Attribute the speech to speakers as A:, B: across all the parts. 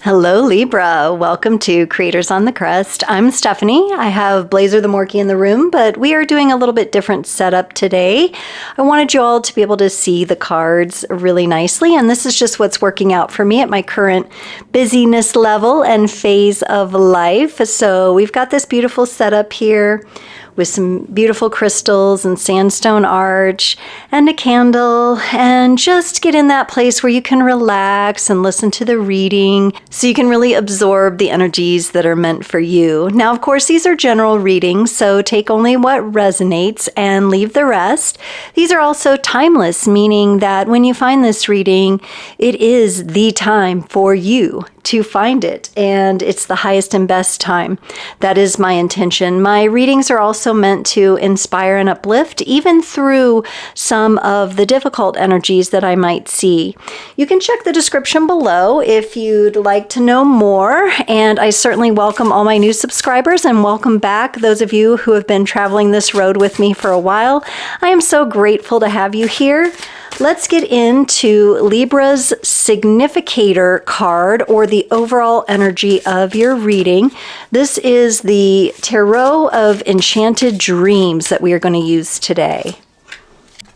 A: Hello Libra, welcome to Creators on the Crest. I'm Stephanie. I have Blazer the Morkie in the room, but we are doing a little bit different setup today. I wanted you all to be able to see the cards really nicely, and this is just what's working out for me at my current busyness level and phase of life. So we've got this beautiful setup here with some beautiful crystals and sandstone arch and a candle, and just get in that place where you can relax and listen to the reading so you can really absorb the energies that are meant for you. Now, of course, these are general readings, so take only what resonates and leave the rest. These are also timeless, meaning that when you find this reading, it is the time for you to find it, and it's the highest and best time. That is my intention. My readings are also meant to inspire and uplift, even through some of the difficult energies that I might see. You can check the description below if you'd like to know more, and I certainly welcome all my new subscribers and welcome back those of you who have been traveling this road with me for a while. I am so grateful to have you here. Let's get into Libra's significator card, or the overall energy of your reading. This is the Tarot of Enchanted Dreams that we are going to use today.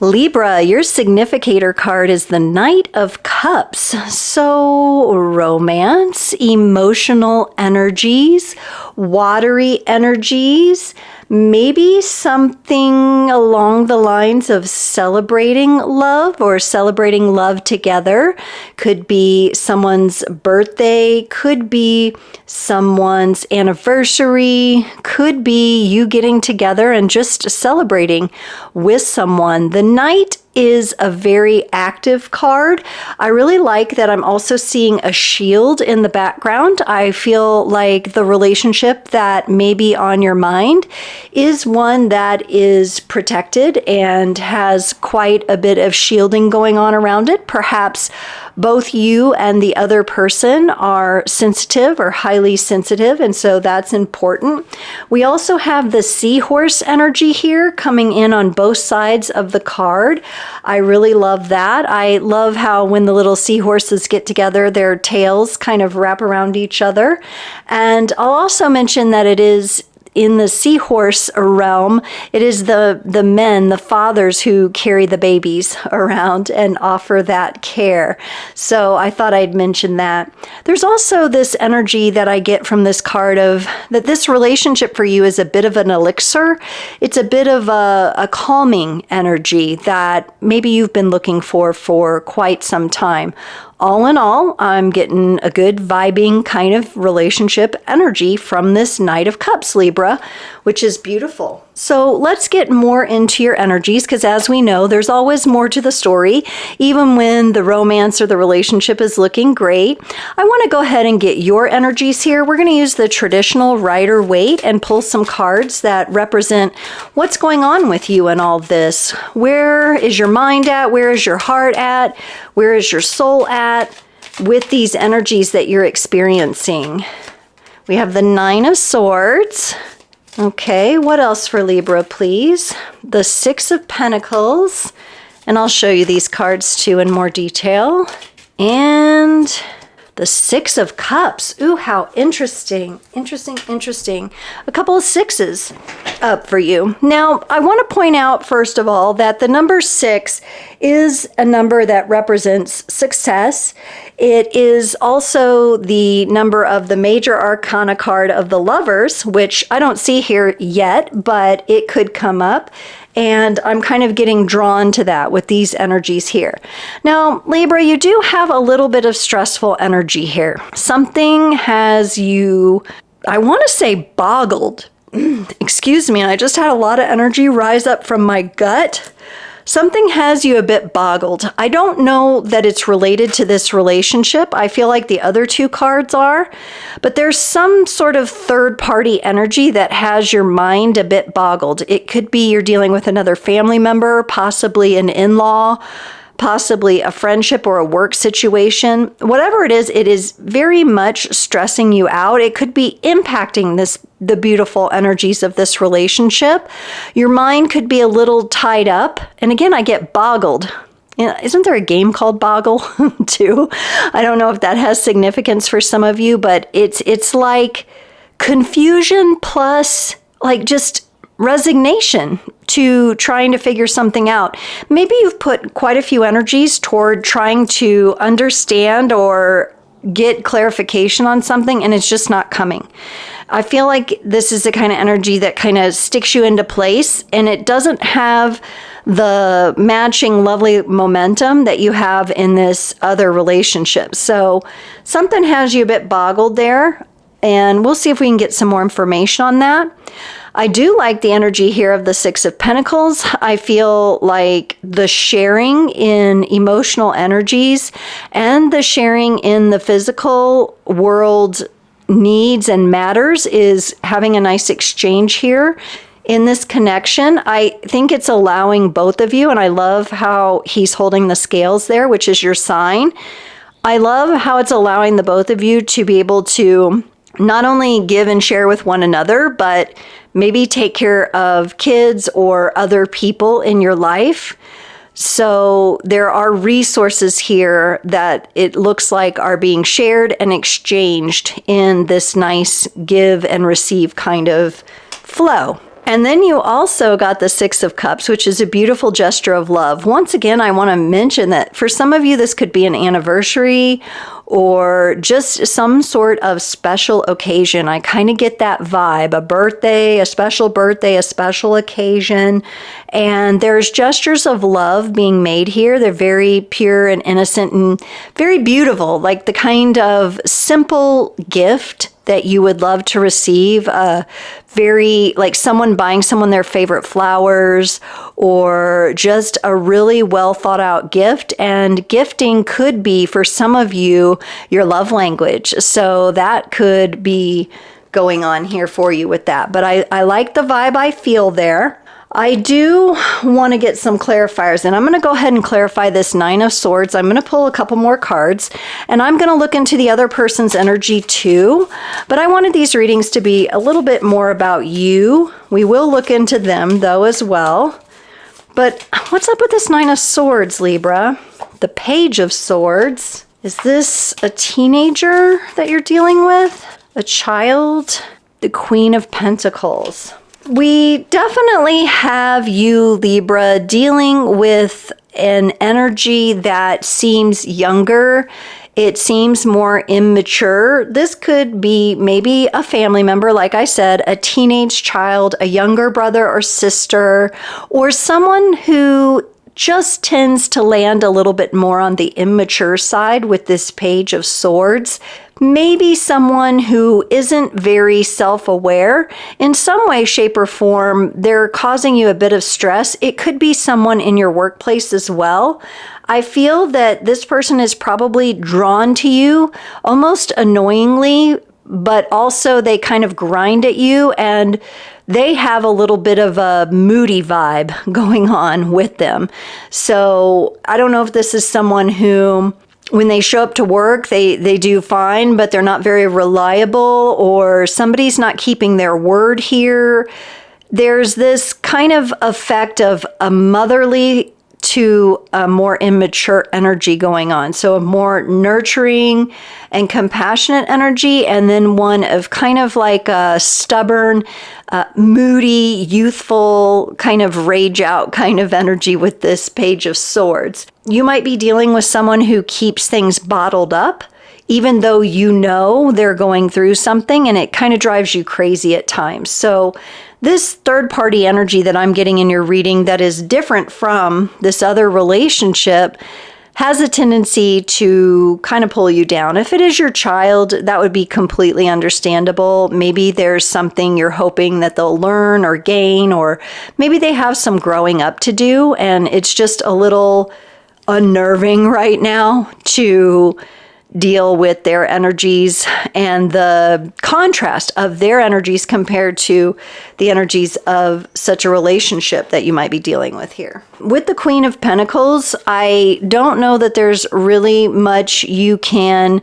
A: Libra, your significator card is the Knight of Cups. So romance, emotional energies, watery energies, maybe something along the lines of celebrating love or celebrating love together. Could be someone's birthday, could be someone's anniversary, could be you getting together and just celebrating with someone. The Knight is a very active card. I really like that I'm also seeing a shield in the background. I feel like the relationship that may be on your mind is one that is protected and has quite a bit of shielding going on around it. Perhaps both you and the other person are sensitive or highly sensitive, and so that's important. We also have the seahorse energy here coming in on both sides of the card. I really love that. I love how when the little seahorses get together, their tails kind of wrap around each other. And I'll also mention that it is in the seahorse realm, it is the men, the fathers, who carry the babies around and offer that care. So I thought I'd mention that. There's also this energy that I get from this card of that this relationship for you is a bit of an elixir. It's a bit of a calming energy that maybe you've been looking for quite some time. All in all, I'm getting a good vibing kind of relationship energy from this Knight of Cups, Libra, which is beautiful. So let's get more into your energies, because as we know, there's always more to the story, even when the romance or the relationship is looking great. I want to go ahead and get your energies here. We're going to use the traditional Rider-Waite and pull some cards that represent what's going on with you in all this. Where is your mind at? Where is your heart at? Where is your soul at with these energies that you're experiencing? We have the Nine of Swords. Okay, what else for Libra, please? The Six of Pentacles, and I'll show you these cards too in more detail. And the Six of Cups. Ooh, how interesting. Interesting. A couple of sixes up for you. Now, I want to point out, first of all, that the number 6 is a number that represents success. It is also the number of the major arcana card of the Lovers, which I don't see here yet, but it could come up. And I'm kind of getting drawn to that with these energies here. Now, Libra, you do have a little bit of stressful energy here. Something has you, I want to say, boggled. Excuse me, I just had a lot of energy rise up from my gut. Something has you a bit boggled. I don't know that it's related to this relationship. I feel like the other two cards are, but there's some sort of third-party energy that has your mind a bit boggled. It could be you're dealing with another family member, possibly an in-law, possibly a friendship or a work situation. Whatever it is very much stressing you out. It could be impacting the beautiful energies of this relationship. Your mind could be a little tied up. And again, I get boggled. Isn't there a game called Boggle too? I don't know if that has significance for some of you, but it's like confusion plus like just resignation to trying to figure something out. Maybe you've put quite a few energies toward trying to understand or get clarification on something, and it's just not coming. I feel like this is the kind of energy that kind of sticks you into place, and it doesn't have the matching lovely momentum that you have in this other relationship. So something has you a bit boggled there, and we'll see if we can get some more information on that. I do like the energy here of the Six of Pentacles. I feel like the sharing in emotional energies and the sharing in the physical world needs and matters is having a nice exchange here. In this connection, I think it's allowing both of you, and I love how he's holding the scales there, which is your sign. I love how it's allowing the both of you to be able to not only give and share with one another, but maybe take care of kids or other people in your life. So there are resources here that it looks like are being shared and exchanged in this nice give and receive kind of flow. And then you also got the Six of Cups, which is a beautiful gesture of love. Once again, I want to mention that for some of you, this could be an anniversary or just some sort of special occasion. I kind of get that vibe, a birthday, a special occasion. And there's gestures of love being made here. They're very pure and innocent and very beautiful, like the kind of simple gift that you would love to receive, very like someone buying someone their favorite flowers or just a really well thought out gift. And gifting could be, for some of you, your love language. So that could be going on here for you with that. But I like the vibe I feel there. I do want to get some clarifiers, and I'm going to go ahead and clarify this Nine of Swords. I'm going to pull a couple more cards, and I'm going to look into the other person's energy too. But I wanted these readings to be a little bit more about you. We will look into them though as well. But what's up with this Nine of Swords, Libra? The Page of Swords. Is this a teenager that you're dealing with? A child? The Queen of Pentacles. We definitely have you, Libra, dealing with an energy that seems younger. It seems more immature. This could be maybe a family member, like I said, a teenage child, a younger brother or sister, or someone who just tends to land a little bit more on the immature side with this Page of Swords. Maybe someone who isn't very self-aware. In some way, shape, or form, they're causing you a bit of stress. It could be someone in your workplace as well. I feel that this person is probably drawn to you almost annoyingly, but also they kind of grind at you, and they have a little bit of a moody vibe going on with them. So I don't know if this is someone who, when they show up to work, they do fine, but they're not very reliable, or somebody's not keeping their word here. There's this kind of effect of a motherly to a more immature energy going on. So a more nurturing and compassionate energy, and then one of kind of like a stubborn, moody, youthful, kind of rage out kind of energy with this Page of Swords. You might be dealing with someone who keeps things bottled up, even though you know they're going through something, and it kind of drives you crazy at times. So this third-party energy that I'm getting in your reading that is different from this other relationship has a tendency to kind of pull you down. If it is your child, that would be completely understandable. Maybe there's something you're hoping that they'll learn or gain, or maybe they have some growing up to do, and it's just a little unnerving right now to deal with their energies and the contrast of their energies compared to the energies of such a relationship that you might be dealing with here. With the Queen of Pentacles, I don't know that there's really much you can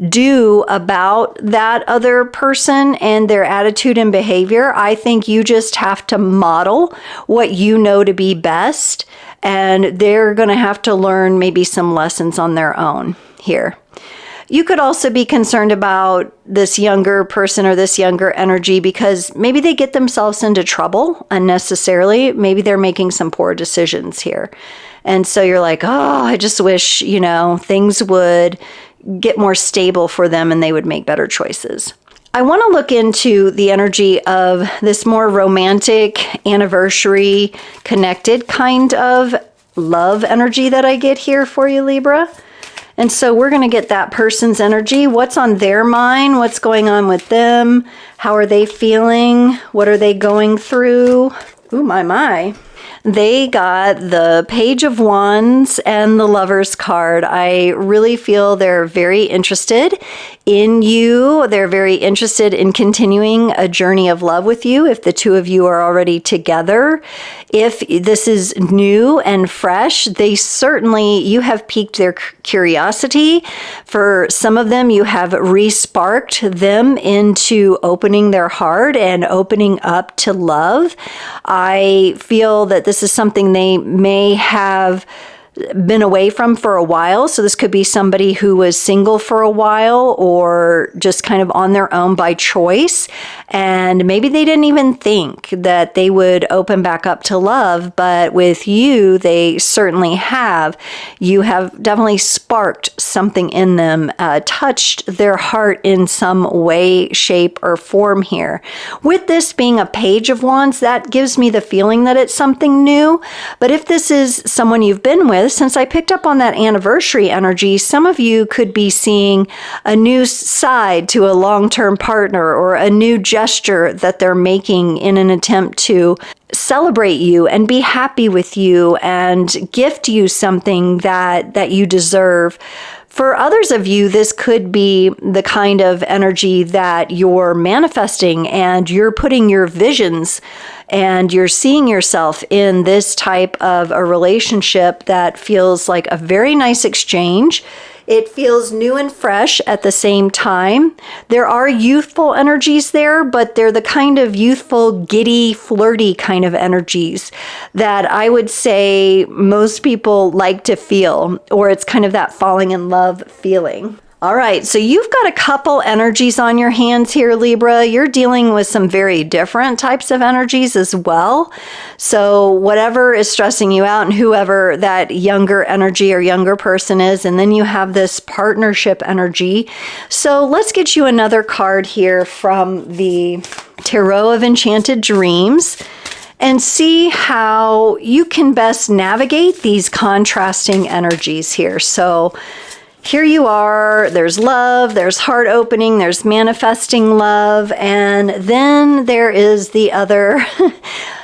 A: do about that other person and their attitude and behavior. I think you just have to model what you know to be best and they're going to have to learn maybe some lessons on their own here. You could also be concerned about this younger person or this younger energy because maybe they get themselves into trouble unnecessarily. Maybe they're making some poor decisions here. And so you're like, oh, I just wish, things would get more stable for them and they would make better choices. I want to look into the energy of this more romantic, anniversary, connected kind of love energy that I get here for you, Libra. And so we're going to get that person's energy. What's on their mind? What's going on with them? How are they feeling? What are they going through? Ooh, my. They got the Page of Wands and the Lover's card. I really feel they're very interested in you. They're very interested in continuing a journey of love with you if the two of you are already together. If this is new and fresh, you have piqued their curiosity. For some of them, you have re-sparked them into opening their heart and opening up to love. I feel that this is something they may have been away from for a while. So this could be somebody who was single for a while or just kind of on their own by choice. And maybe they didn't even think that they would open back up to love, but with you, they certainly have. You have definitely sparked something in them, touched their heart in some way, shape, or form here. With this being a Page of Wands, that gives me the feeling that it's something new. But if this is someone you've been with, since I picked up on that anniversary energy, some of you could be seeing a new side to a long-term partner or a new gesture that they're making in an attempt to celebrate you and be happy with you and gift you something that you deserve. For others of you, this could be the kind of energy that you're manifesting and you're putting your visions and you're seeing yourself in this type of a relationship that feels like a very nice exchange. It feels new and fresh at the same time. There are youthful energies there, but they're the kind of youthful, giddy, flirty kind of energies that I would say most people like to feel, or it's kind of that falling in love feeling. All right, so you've got a couple energies on your hands here, Libra. You're dealing with some very different types of energies as well. So whatever is stressing you out and whoever that younger energy or younger person is, and then you have this partnership energy. So let's get you another card here from the Tarot of Enchanted Dreams and see how you can best navigate these contrasting energies here. So here you are, there's love, there's heart opening, there's manifesting love, and then there is the other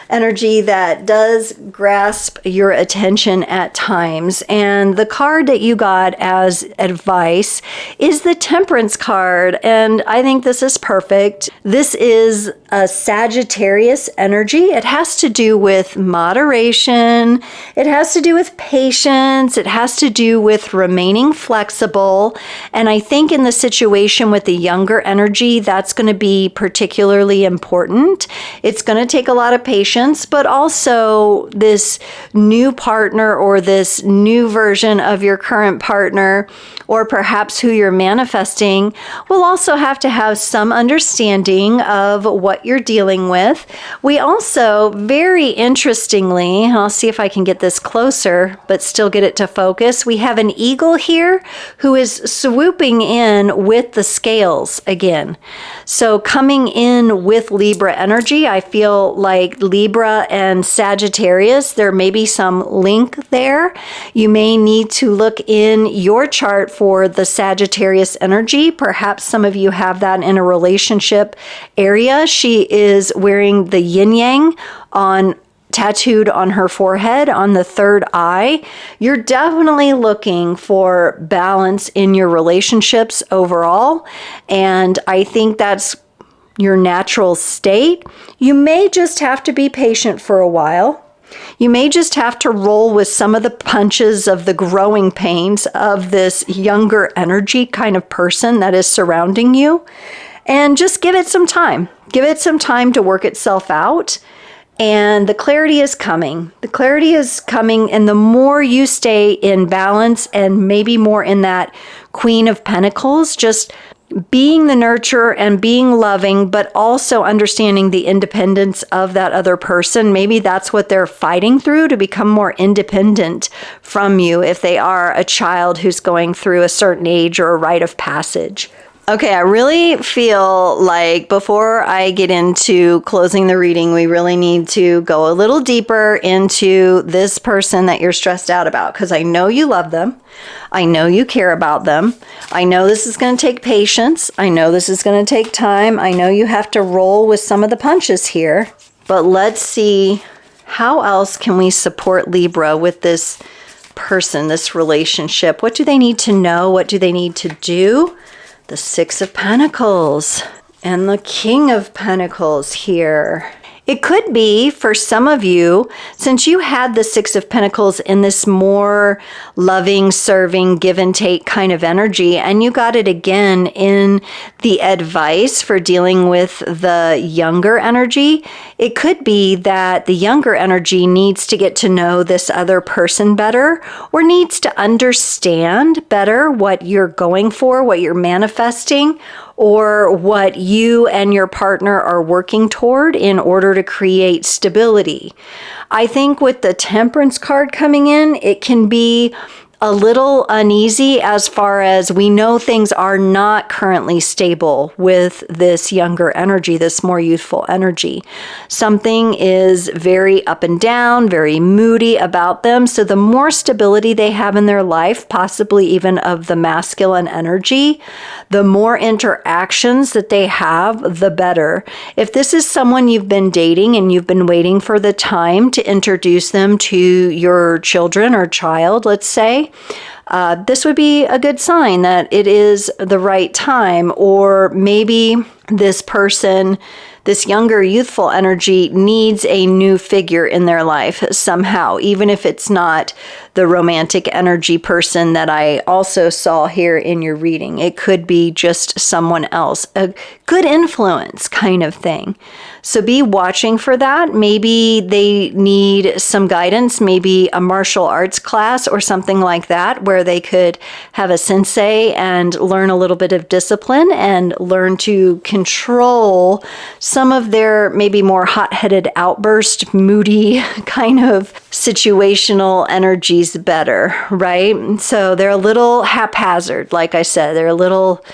A: energy that does grasp your attention at times. And the card that you got as advice is the Temperance card, and I think this is perfect. This is a Sagittarius energy. It has to do with moderation, it has to do with patience, it has to do with remaining flexible. And I think in the situation with the younger energy, that's going to be particularly important. It's going to take a lot of patience, but also this new partner or this new version of your current partner, or perhaps who you're manifesting, will also have to have some understanding of what you're dealing with. We also, very interestingly, and I'll see if I can get this closer, but still get it to focus, we have an eagle here who is swooping in with the scales again. So coming in with Libra energy, I feel like Libra and Sagittarius, there may be some link there. You may need to look in your chart for the Sagittarius energy. Perhaps some of you have that in a relationship area. She is wearing the yin yang tattooed on her forehead on the third eye. You're definitely looking for balance in your relationships overall, and I think that's your natural state. You may just have to be patient for a while. You may just have to roll with some of the punches of the growing pains of this younger energy kind of person that is surrounding you, and just give it some time. Give it some time to work itself out. And the clarity is coming. The clarity is coming, and the more you stay in balance and maybe more in that Queen of Pentacles, just being the nurturer and being loving, but also understanding the independence of that other person. Maybe that's what they're fighting through, to become more independent from you if they are a child who's going through a certain age or a rite of passage. Okay, I really feel like before I get into closing the reading, we really need to go a little deeper into this person that you're stressed out about, because I know you love them. I know you care about them. I know this is going to take patience. I know this is going to take time. I know you have to roll with some of the punches here. But let's see, how else can we support Libra with this person, this relationship? What do they need to know? What do they need to do? The Six of Pentacles and the King of Pentacles here. It could be for some of you, since you had the Six of Pentacles in this more loving, serving, give and take kind of energy, and you got it again in the advice for dealing with the younger energy. It could be that the younger energy needs to get to know this other person better, or needs to understand better what you're going for, what you're manifesting, or what you and your partner are working toward in order to create stability. I think with the Temperance card coming in, it can be a little uneasy as far as we know things are not currently stable with this younger energy, this more youthful energy. Something is very up and down, very moody about them. So the more stability they have in their life, possibly even of the masculine energy, the more interactions that they have, the better. If this is someone you've been dating and you've been waiting for the time to introduce them to your children or child, let's say, this would be a good sign that it is the right time. Or maybe this person, this younger youthful energy, needs a new figure in their life somehow, even if it's not the romantic energy person that I also saw here in your reading. It could be just someone else, a good influence kind of thing. So be watching for that. Maybe they need some guidance, maybe a martial arts class or something like that, where they could have a sensei and learn a little bit of discipline and learn to control some of their maybe more hot-headed outburst, moody kind of situational energies better, right? So they're a little haphazard, like I said, they're a little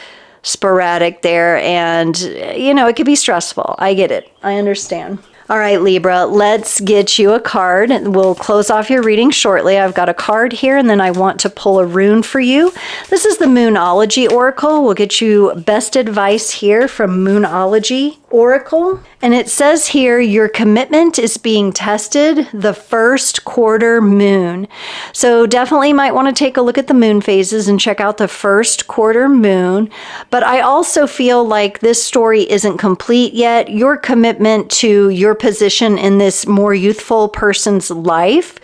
A: sporadic there, and it could be stressful. I get it. I understand. All right, Libra, let's get you a card. We'll close off your reading shortly. I've got a card here, and then I want to pull a rune for you. This is the Moonology Oracle. We'll get you best advice here from Moonology Oracle. And it says here, your commitment is being tested the first quarter moon. So definitely might want to take a look at the moon phases and check out the first quarter moon. But I also feel like this story isn't complete yet. Your commitment to your position in this more youthful person's life,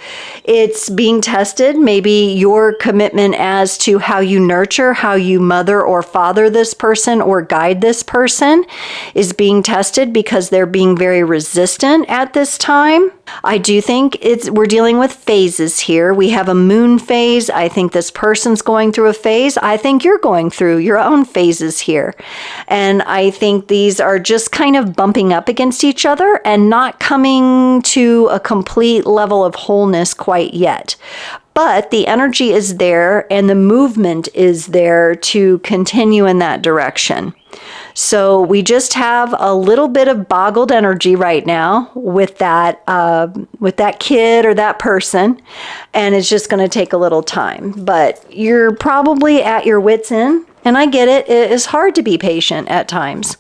A: it's being tested. Maybe your commitment as to how you nurture, how you mother or father this person or guide this person is being tested because they're being very resistant at this time. I do think we're dealing with phases here. We have a moon phase. I think this person's going through a phase. I think you're going through your own phases here. And I think these are just kind of bumping up against each other and not coming to a complete level of wholeness quite yet. But the energy is there and the movement is there to continue in that direction. So we just have a little bit of boggled energy right now with that kid or that person, and it's just going to take a little time. But you're probably at your wits' end, and I get it. It is hard to be patient at times.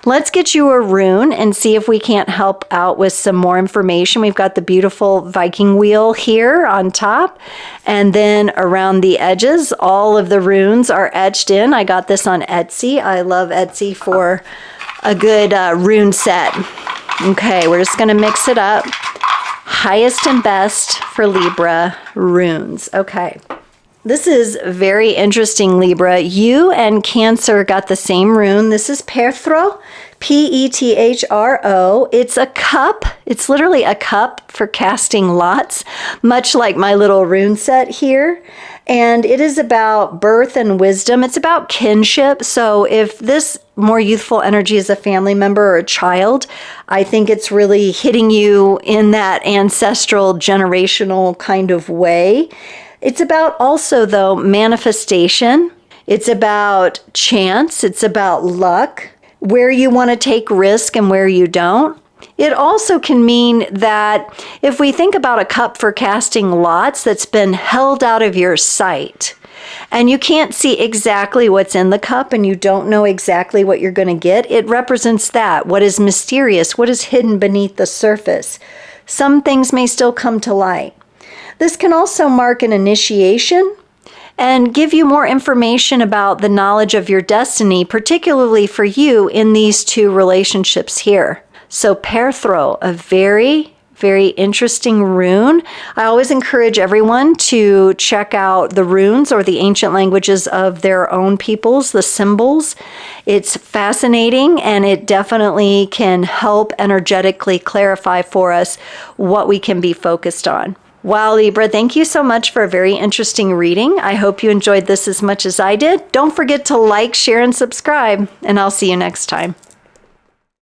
A: Let's get you a rune and see if we can't help out with some more information. We've got the beautiful Viking wheel here on top, and then around the edges, all of the runes are etched in. I got this on Etsy. I love Etsy for a good rune set. Okay, we're just going to mix it up. Highest and best for Libra runes. Okay. This is very interesting, Libra. You and Cancer got the same rune. This is Pethro, P-E-T-H-R-O. It's a cup. It's literally a cup for casting lots, much like my little rune set here. And it is about birth and wisdom. It's about kinship. So if this more youthful energy is a family member or a child, I think it's really hitting you in that ancestral, generational kind of way. It's about also, though, manifestation. It's about chance. It's about luck, where you want to take risk and where you don't. It also can mean that if we think about a cup for casting lots that's been held out of your sight, and you can't see exactly what's in the cup and you don't know exactly what you're going to get, it represents that, what is mysterious, what is hidden beneath the surface. Some things may still come to light. This can also mark an initiation and give you more information about the knowledge of your destiny, particularly for you in these two relationships here. So Pethro, a very, very interesting rune. I always encourage everyone to check out the runes or the ancient languages of their own peoples, the symbols. It's fascinating, and it definitely can help energetically clarify for us what we can be focused on. Wow, Libra, thank you so much for a very interesting reading. I hope you enjoyed this as much as I did. Don't forget to like, share, and subscribe, and I'll see you next time.